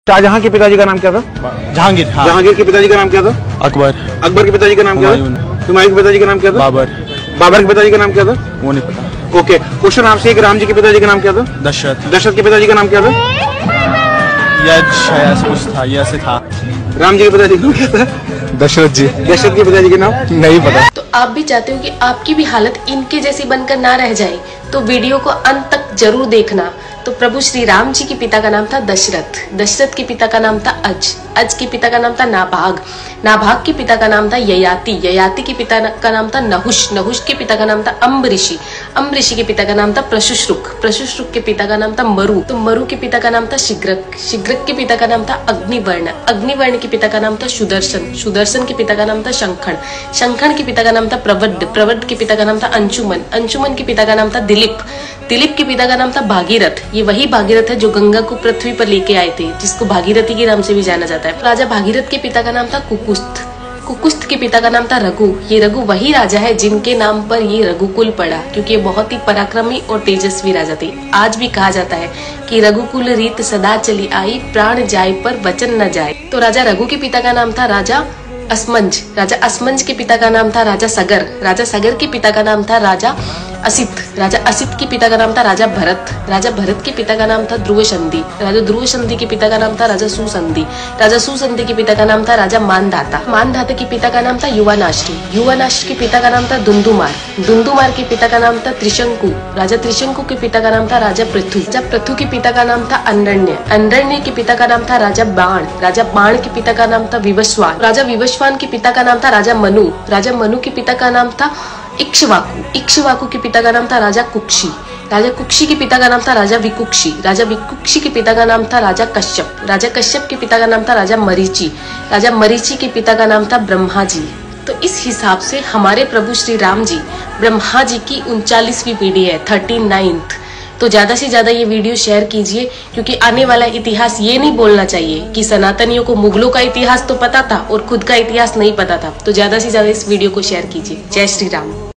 शाहजहां के पिताजी का नाम क्या था? जहांगीर। हाँ। जहांगीर के पिताजी का नाम क्या था? अकबर। अकबर के पिताजी का नाम क्या था? हुमायूं के पिताजी का नाम क्या था? बाबर। बाबर के पिताजी का नाम क्या था? वो नहीं पता। ओके, क्वेश्चन आपसे एक, राम जी के पिताजी का नाम क्या था? दशरथ। दशरथ के पिताजी का नाम क्या था? यश कुछ था, यश था। राम जी के पिताजी का नाम क्या था? दशरथ जी। दशरथ के पिताजी का नाम नहीं पता। तो आप भी चाहते हो कि आपकी भी हालत इनके जैसी बनकर ना रह जाए, तो वीडियो को अंत तक जरूर देखना। तो प्रभु श्री राम जी के पिता का नाम था दशरथ, दशरथ के पिता का नाम था अज के पिता का नाम था नाभाग, नाभाग के पिता का नाम था ययाति, ययाति के पिता का नाम था नहुष, नहुष के पिता का नाम था अम्बऋषि, अम्बऋषि के पिता का नाम था प्रशुश्रुक, प्रशुश्रुक के पिता का नाम था मरु, तो मरु के पिता का नाम था शिग्रक, शिग्रक के पिता का नाम था अग्निवर्ण, अग्निवर्ण के पिता का नाम था सुदर्शन, सुदर्शन के पिता का नाम था शंखण, शंखण के पिता का नाम था प्रवड, प्रवड के पिता का नाम था अंशुमन, अंशुमन के पिता का नाम था दिलीप, दिलीप के पिता का नाम था भागीरथ, ये वही भागीरथ है जो गंगा को पृथ्वी पर लेके आए थे, जिसको भागीरथी के नाम से भी जाना जाता है। राजा भागीरथ के पिता का नाम था कुकुस्थ, कुकुस्थ के पिता का नाम था रघु, ये रघु वही राजा है जिनके नाम पर ये रघुकुल पड़ा, क्योंकि ये बहुत ही पराक्रमी और तेजस्वी राजा थे। आज भी कहा जाता है कि रघुकुल रीत सदा चली आई, प्राण जाए पर वचन न जाए। तो राजा रघु के पिता का नाम था राजा असमंज, राजा असमंज के पिता का नाम था राजा सगर, राजा सगर के पिता का नाम था राजा असित, राजा असित के पिता का नाम था राजा भरत, राजा भरत के पिता का नाम था ध्रुव संधि, राजा ध्रुव संधि के पिता का नाम था राजा सुसंधि, राजा सुसंधि के पिता का नाम था राजा मानधाता, मानधाता के पिता का नाम था युवानाश्री, युवानाश्री के पिता का नाम था दुंदुमार, दुंदुमार के पिता का नाम था त्रिशंकु, राजा त्रिशंकु के पिता का नाम था राजा पृथु, राजा पृथु के पिता का नाम था अंडरण्य, अंडरण्य के पिता का नाम था राजा बाण, राजा बाण के पिता का नाम था विवस्वान, राजा विवस्वान के पिता का नाम था राजा मनु, राजा मनु के पिता का नाम था इक्ष्वाकु, इक्ष्वाकु के पिता का नाम था राजा कुक्षी, राजा कुक्षी के पिता का नाम था राजा विकुक्षी, राजा विकुक्षी के पिता का नाम था राजा कश्यप, राजा कश्यप के पिता का नाम था राजा मरीचि, राजा मरीचि के पिता का नाम था ब्रह्मा जी। तो इस हिसाब से हमारे प्रभु श्री राम जी ब्रह्मा जी की 39वीं पीढ़ी है, 39th। तो ज्यादा से ज्यादा ये वीडियो शेयर कीजिए, क्योंकि आने वाला इतिहास ये नहीं बोलना चाहिए कि सनातनियों को मुगलों का इतिहास तो पता था और खुद का इतिहास नहीं पता था। तो ज्यादा से ज्यादा इस वीडियो को शेयर कीजिए। जय श्री राम।